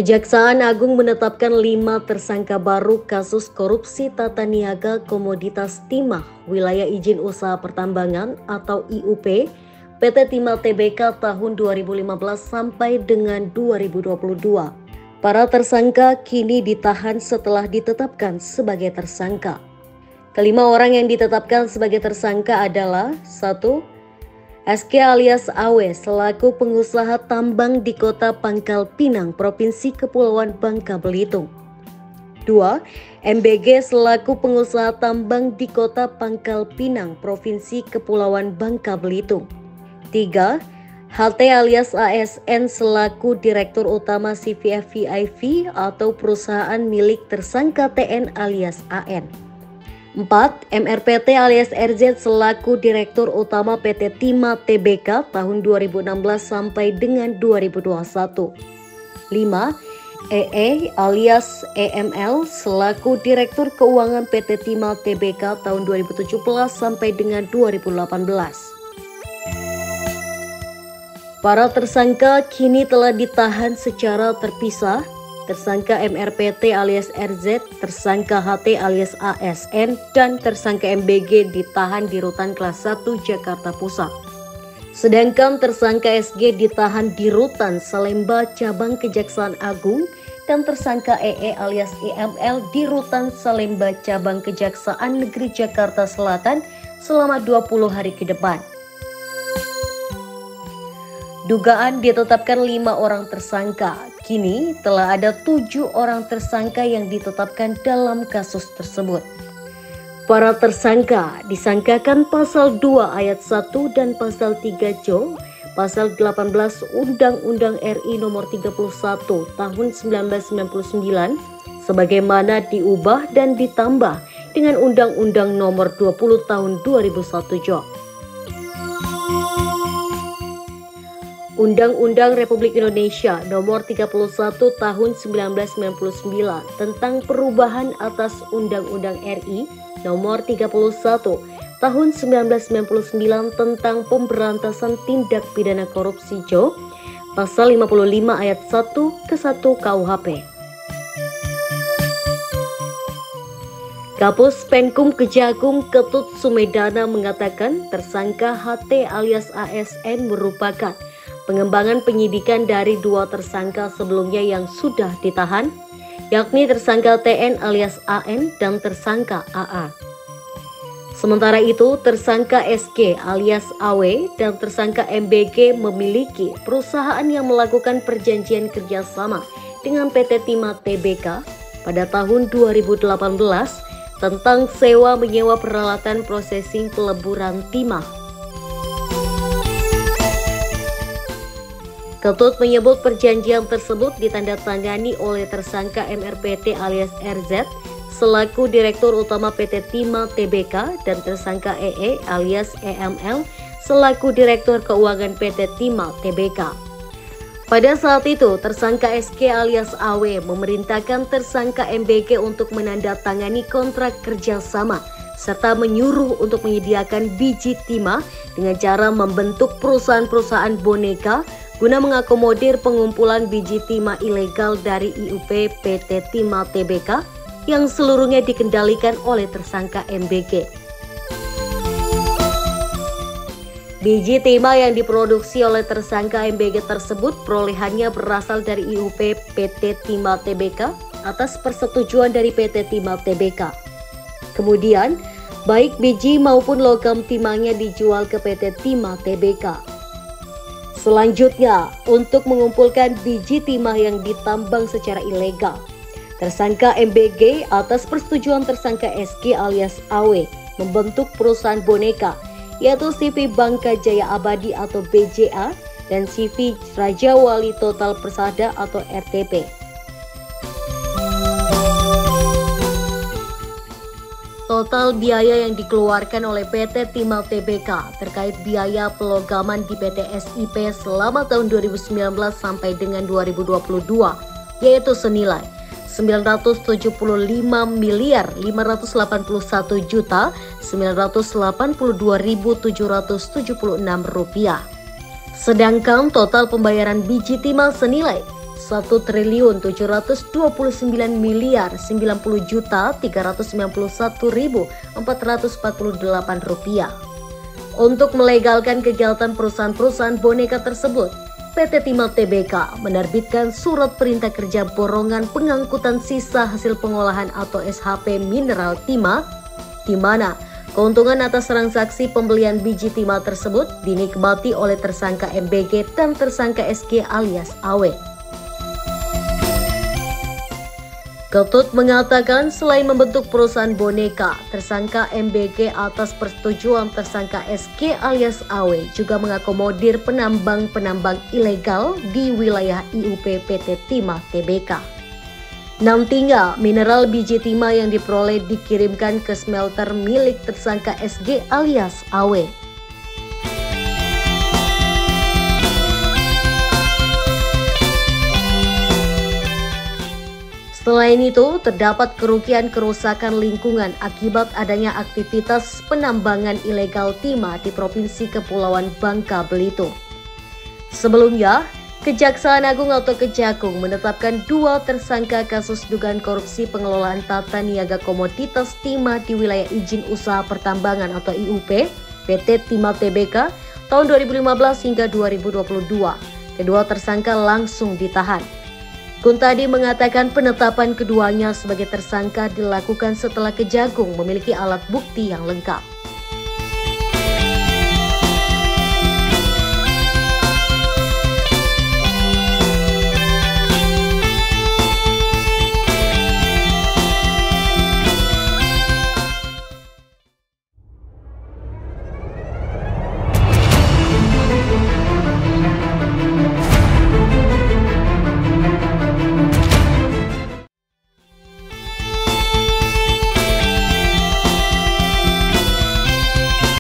Kejaksaan Agung menetapkan 5 tersangka baru kasus korupsi tata niaga komoditas timah wilayah izin usaha pertambangan atau IUP PT Timah Tbk tahun 2015 sampai dengan 2022. Para tersangka kini ditahan setelah ditetapkan sebagai tersangka. Kelima orang yang ditetapkan sebagai tersangka adalah 1. SK alias Awe selaku pengusaha tambang di Kota Pangkal Pinang, Provinsi Kepulauan Bangka Belitung. 2. MBG selaku pengusaha tambang di Kota Pangkal Pinang, Provinsi Kepulauan Bangka Belitung. 3. HT alias ASN selaku Direktur Utama CVFVIV atau perusahaan milik tersangka TN alias AN. 4. MRPT alias RZ selaku Direktur Utama PT Timah Tbk tahun 2016 sampai dengan 2021. 5. EE alias EML selaku Direktur Keuangan PT Timah Tbk tahun 2017 sampai dengan 2018. Para tersangka kini telah ditahan secara terpisah. Tersangka MRPT alias RZ, tersangka HT alias ASN, dan tersangka MBG ditahan di Rutan Kelas 1 Jakarta Pusat. Sedangkan tersangka SG ditahan di Rutan Salemba Cabang Kejaksaan Agung dan tersangka EE alias EML di Rutan Salemba Cabang Kejaksaan Negeri Jakarta Selatan selama 20 hari ke depan. Dugaan ditetapkan 5 orang tersangka. Kini telah ada 7 orang tersangka yang ditetapkan dalam kasus tersebut. Para tersangka disangkakan pasal 2 ayat 1 dan pasal 3 Jo, pasal 18 Undang-Undang RI nomor 31 tahun 1999 sebagaimana diubah dan ditambah dengan Undang-Undang nomor 20 tahun 2001 Jo. Undang-Undang Republik Indonesia Nomor 31 Tahun 1999 tentang perubahan atas Undang-Undang RI Nomor 31 Tahun 1999 tentang pemberantasan tindak pidana korupsi Jo, Pasal 55 ayat 1 ke 1 KUHP. Kapus Penkum Kejagung Ketut Sumedana mengatakan tersangka HT alias ASN merupakan pengembangan penyidikan dari 2 tersangka sebelumnya yang sudah ditahan, yakni tersangka TN alias AN dan tersangka AA. Sementara itu, tersangka SG alias AW dan tersangka MBG memiliki perusahaan yang melakukan perjanjian kerjasama dengan PT Timah Tbk pada tahun 2018 tentang sewa menyewa peralatan prosesing peleburan timah. Ketut menyebut perjanjian tersebut ditandatangani oleh tersangka MRPT alias RZ selaku Direktur Utama PT Timah Tbk dan tersangka EE alias EML selaku Direktur Keuangan PT Timah Tbk. Pada saat itu, tersangka SK alias AW memerintahkan tersangka MBG untuk menandatangani kontrak kerjasama serta menyuruh untuk menyediakan biji timah dengan cara membentuk perusahaan-perusahaan boneka guna mengakomodir pengumpulan biji timah ilegal dari IUP PT Timah Tbk yang seluruhnya dikendalikan oleh tersangka MBG. Biji timah yang diproduksi oleh tersangka MBG tersebut perolehannya berasal dari IUP PT Timah Tbk atas persetujuan dari PT Timah Tbk. Kemudian, baik biji maupun logam timahnya dijual ke PT Timah Tbk. Selanjutnya, untuk mengumpulkan biji timah yang ditambang secara ilegal, tersangka MBG atas persetujuan tersangka SG alias AW membentuk perusahaan boneka, yaitu CV Bangka Jaya Abadi atau BJA dan CV Raja Wali Total Persada atau RTP. Total biaya yang dikeluarkan oleh PT Timah Tbk terkait biaya pelogaman di PT SIP selama tahun 2019 sampai dengan 2022 yaitu senilai 975.581.982.776 rupiah. Sedangkan total pembayaran biji timah senilai Rp1.391.391.448. Untuk melegalkan kegiatan perusahaan-perusahaan boneka tersebut, PT Timah Tbk menerbitkan surat perintah kerja borongan pengangkutan sisa hasil pengolahan atau SHP mineral timah, di mana keuntungan atas transaksi pembelian biji timah tersebut dinikmati oleh tersangka MBG dan tersangka SG alias AW. Ketut mengatakan selain membentuk perusahaan boneka, tersangka MBG atas persetujuan tersangka SG alias AW juga mengakomodir penambang-penambang ilegal di wilayah IUP PT Timah Tbk. Nantinya mineral biji timah yang diperoleh dikirimkan ke smelter milik tersangka SG alias AW. Selain itu, terdapat kerugian-kerusakan lingkungan akibat adanya aktivitas penambangan ilegal timah di Provinsi Kepulauan Bangka Belitung. Sebelumnya, Kejaksaan Agung atau Kejagung menetapkan 2 tersangka kasus dugaan korupsi pengelolaan tata niaga komoditas timah di wilayah izin usaha pertambangan atau IUP PT Timah Tbk tahun 2015 hingga 2022. Kedua tersangka langsung ditahan. Kuntadi mengatakan penetapan keduanya sebagai tersangka dilakukan setelah Kejagung memiliki alat bukti yang lengkap.